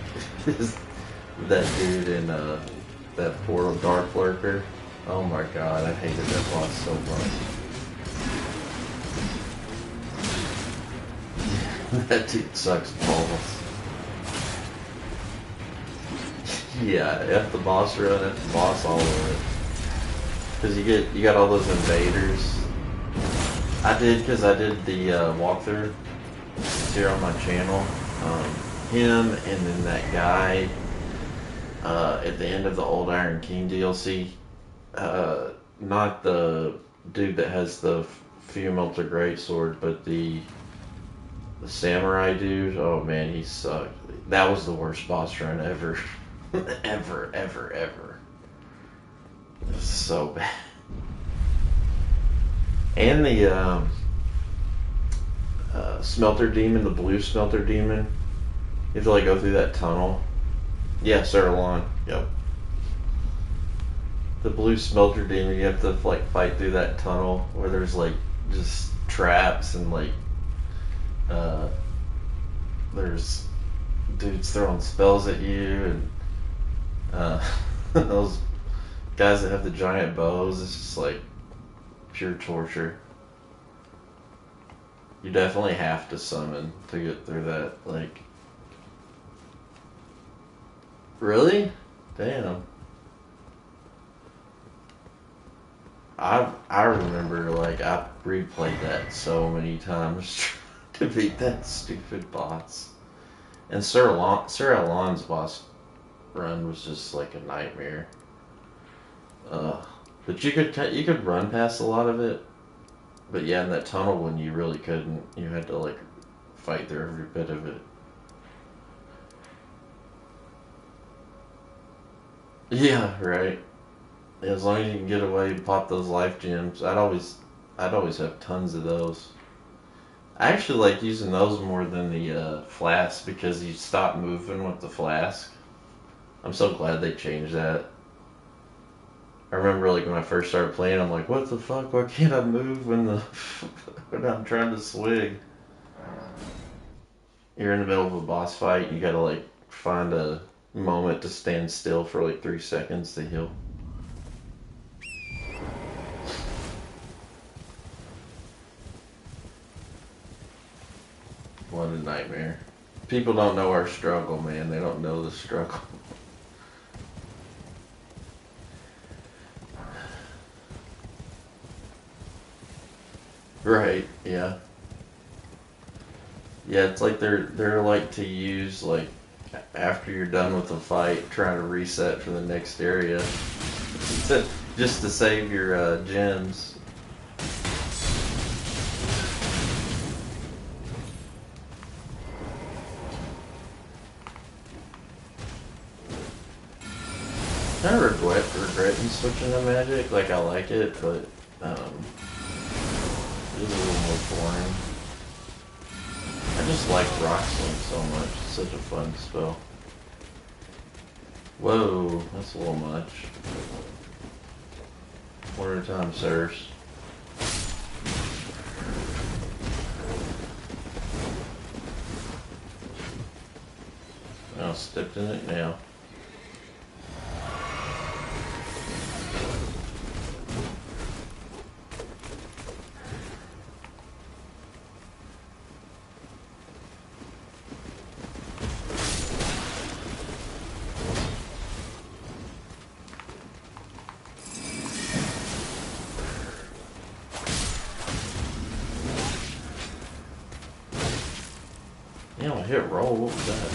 Is that dude in that portal, Dark Lurker. Oh my god, I hated that boss so much. That dude sucks balls. Yeah, F the boss run, F the boss all over it. Cause you got all those invaders. I did, because I did the walkthrough. It's here on my channel. Him and then that guy at the end of the Old Iron King DLC. Not the dude that has the Fumelter Greatsword, but the samurai dude. Oh man, he sucked. That was the worst boss run ever. ever. It was so bad. And the Smelter Demon, the blue Smelter Demon. You have to like go through that tunnel. Yeah, Saralon. Yep. The blue Smelter Demon, you have to like fight through that tunnel where there's like just traps and like there's dudes throwing spells at you and those guys that have the giant bows. It's just like pure torture. You definitely have to summon to get through that. Like, really? Damn. I remember like I replayed that so many times to beat that stupid boss. And Sir Alon's boss run was just like a nightmare. But you could run past a lot of it. But yeah, in that tunnel one you really couldn't. You had to like fight through every bit of it. Yeah, right. As long as you can get away and pop those life gems, I'd always have tons of those. I actually like using those more than the flask because you stop moving with the flask. I'm so glad they changed that. I remember like when I first started playing, I'm like, what the fuck? Why can't I move when when I'm trying to swing? You're in the middle of a boss fight, you gotta like find a moment to stand still for like 3 seconds to heal. What a nightmare. People don't know our struggle, man. They don't know the struggle. Right, yeah. Yeah, it's like they're like to use like after you're done with the fight, trying to reset for the next area, just to save your gems. Kind of regretting switching to magic. Like I like it, but it is a little more boring. I just like Rock Sling so much. It's such a fun spell. Whoa, that's a little much. One at a time, sirs. I stepped in it now. Damn, I hit roll. What was that?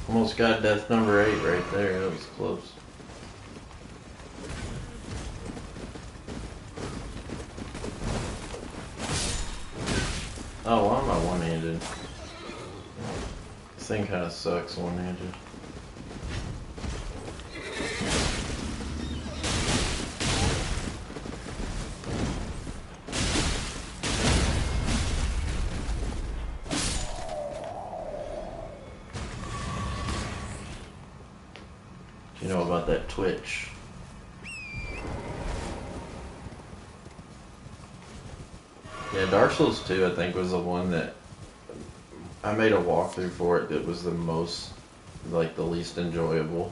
Almost got death number 8 right there. That was close. Oh, why am I one-handed? This thing kind of sucks one-handed. You know about that Twitch? Yeah, Dark Souls 2 I think was the one that I made a walkthrough for it that was the most, like the least enjoyable.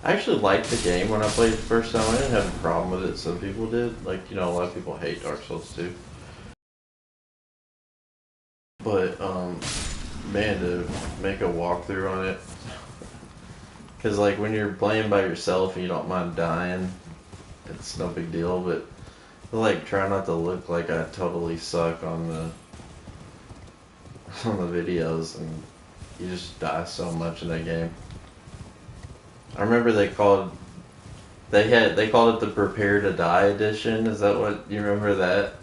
I actually liked the game when I played it the first time. I didn't have a problem with it. Some people did. Like, you know, a lot of people hate Dark Souls 2. But, man, to make a walkthrough on it. Because, like, when you're playing by yourself and you don't mind dying, it's no big deal. But, like, try not to look like I totally suck on the videos, and you just die so much in that game. I remember they called it the Prepare to Die edition. Is that what you remember that?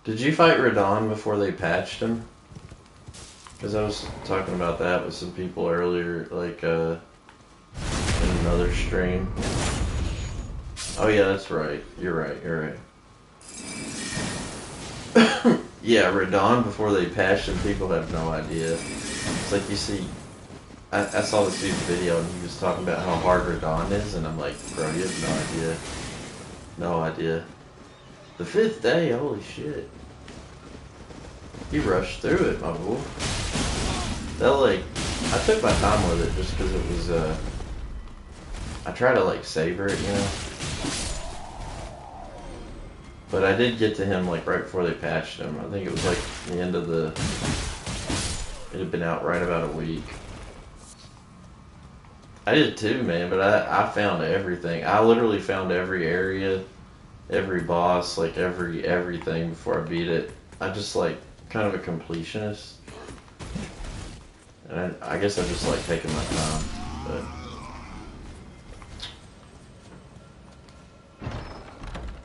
Did you fight Radon before they patched him? Because I was talking about that with some people earlier, like in another stream. Oh yeah, that's right. You're right. Yeah, Radon before they patched him, people have no idea. It's like you see, I saw this dude's video and he was talking about how hard Radon is, and I'm like, bro, you have no idea. No idea. The 5th day, holy shit. You rushed through it, my boy. That, like, I took my time with it just because it was, I try to, like, savor it, you know? But I did get to him, like, right before they patched him. I think it was, like, the end of the, it had been out right about a week. I did too, man, but I found everything. I literally found every area, every boss, like, everything before I beat it. I just, like, kind of a completionist. And I guess I just like taking my time, but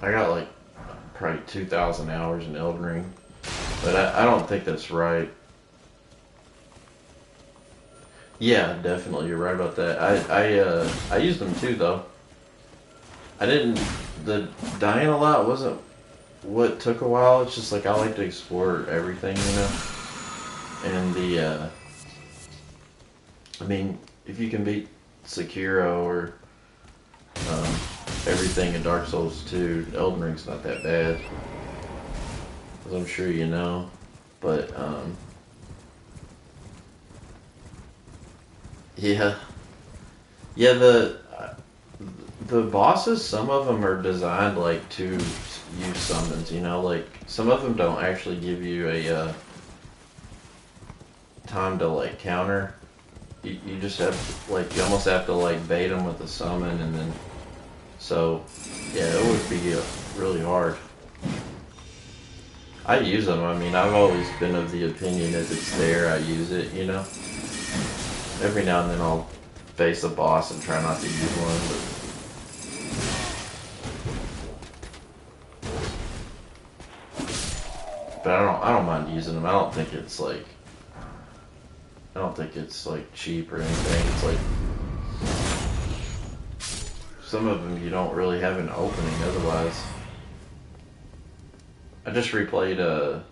I got like probably 2,000 hours in Elden Ring, but I don't think that's right. Yeah, definitely, you're right about that. I used them too though. I didn't, the dying a lot wasn't what took a while. It's just like I like to explore everything, you know, and I mean, if you can beat Sekiro or everything in Dark Souls 2, Elden Ring's not that bad, as I'm sure you know. But yeah, yeah. The bosses, some of them are designed like to use summons. You know, like some of them don't actually give you time to like counter. You just have to, like, you almost have to like bait them with the summon, and then so yeah, it would be really hard. I use them. I mean, I've always been of the opinion if it's there, I use it. You know, every now and then I'll face a boss and try not to use one, but I don't mind using them. I don't think it's like cheap or anything. It's like some of them you don't really have an opening otherwise. I just replayed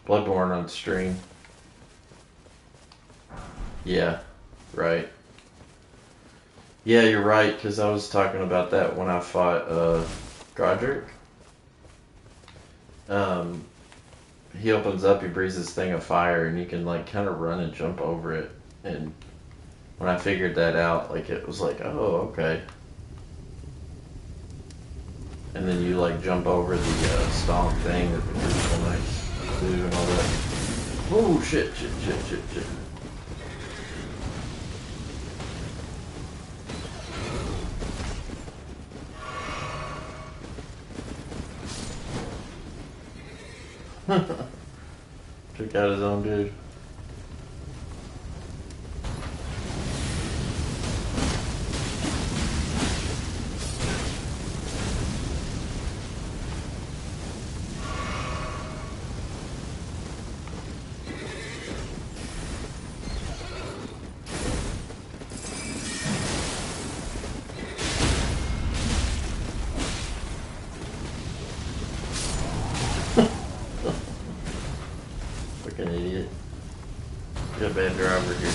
Bloodborne on stream. Yeah, right. Yeah, you're right, because I was talking about that when I fought Godric. Um, he opens up, he breathes this thing of fire, and you can like kind of run and jump over it. And when I figured that out, like it was like, oh, okay. And then you like jump over the stomp thing that the critical knights do and all that. Oh shit, shit, shit, shit, shit. Took out his own dude. Fucking idiot. Got a bad driver here.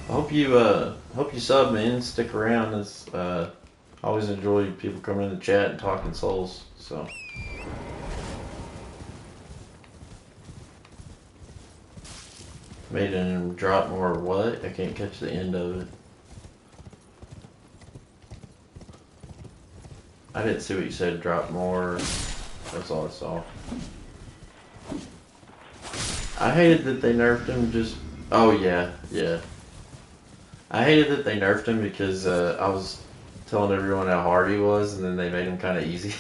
I hope you sub, man. Stick around. It's I always enjoy people coming in the chat and talking souls. So made him drop more what? I can't catch the end of it. I didn't see what you said. Drop more. That's all I saw. I hated that they nerfed him. Just oh yeah, yeah. I hated that they nerfed him because I was telling everyone how hard he was, and then they made him kind of easy.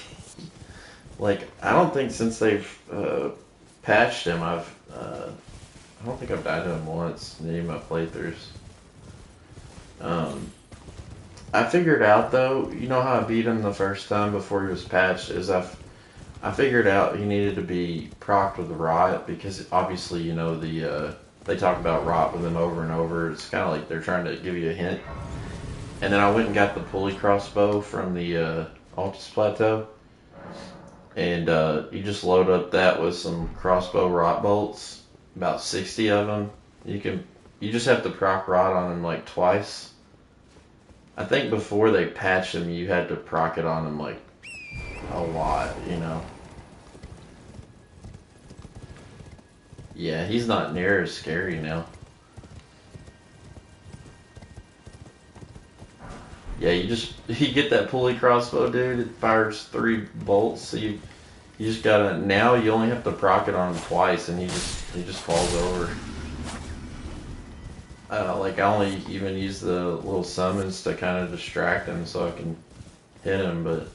Like I don't think since they've patched him, I don't think I've died to him once in any of my playthroughs. I figured out though, you know how I beat him the first time before he was patched, is I figured out he needed to be procced with rot, because obviously, you know, they talk about rot with him over and over. It's kind of like they're trying to give you a hint. And then I went and got the pulley crossbow from the Altus Plateau, and you just load up that with some crossbow rot bolts, about 60 of them. You just have to proc rot on them like twice. I think before they patched him, you had to proc it on him like a lot, you know. Yeah, he's not near as scary now. Yeah, you get that pulley crossbow, dude. It fires 3 bolts, so you just gotta, now you only have to proc it on him twice, and he just falls over. Like I only even use the little summons to kind of distract him so I can hit him, but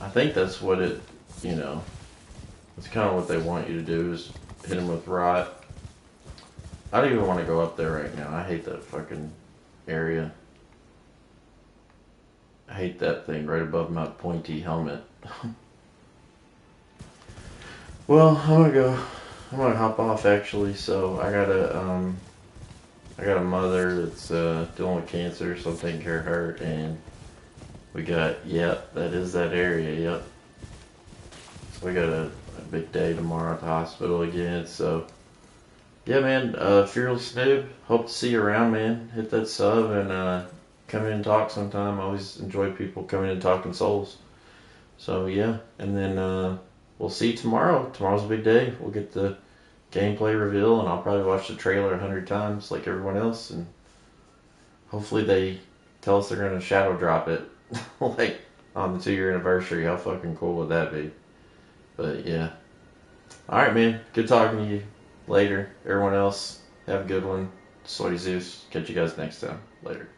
I think that's what it, you know, it's kind of what they want you to do, is hit him with rot. I don't even want to go up there right now. I hate that fucking area. I hate that thing right above my pointy helmet. Well, I'm gonna hop off actually. So I got a mother that's dealing with cancer, so I'm taking care of her, and we got, yep, that is that area, yep. So we got a big day tomorrow at the hospital again. So yeah, man, Fearless Noob, hope to see you around, man. Hit that sub and come in and talk sometime. I always enjoy people coming in and talking souls. So yeah, and then we'll see you tomorrow. Tomorrow's a big day. We'll get the gameplay reveal, and I'll probably watch the trailer 100 times like everyone else, and hopefully they tell us they're going to shadow drop it like on the 2-year anniversary. How fucking cool would that be? But yeah. All right, man. Good talking to you. Later. Everyone else, have a good one. Sweaty Zeus. Catch you guys next time. Later.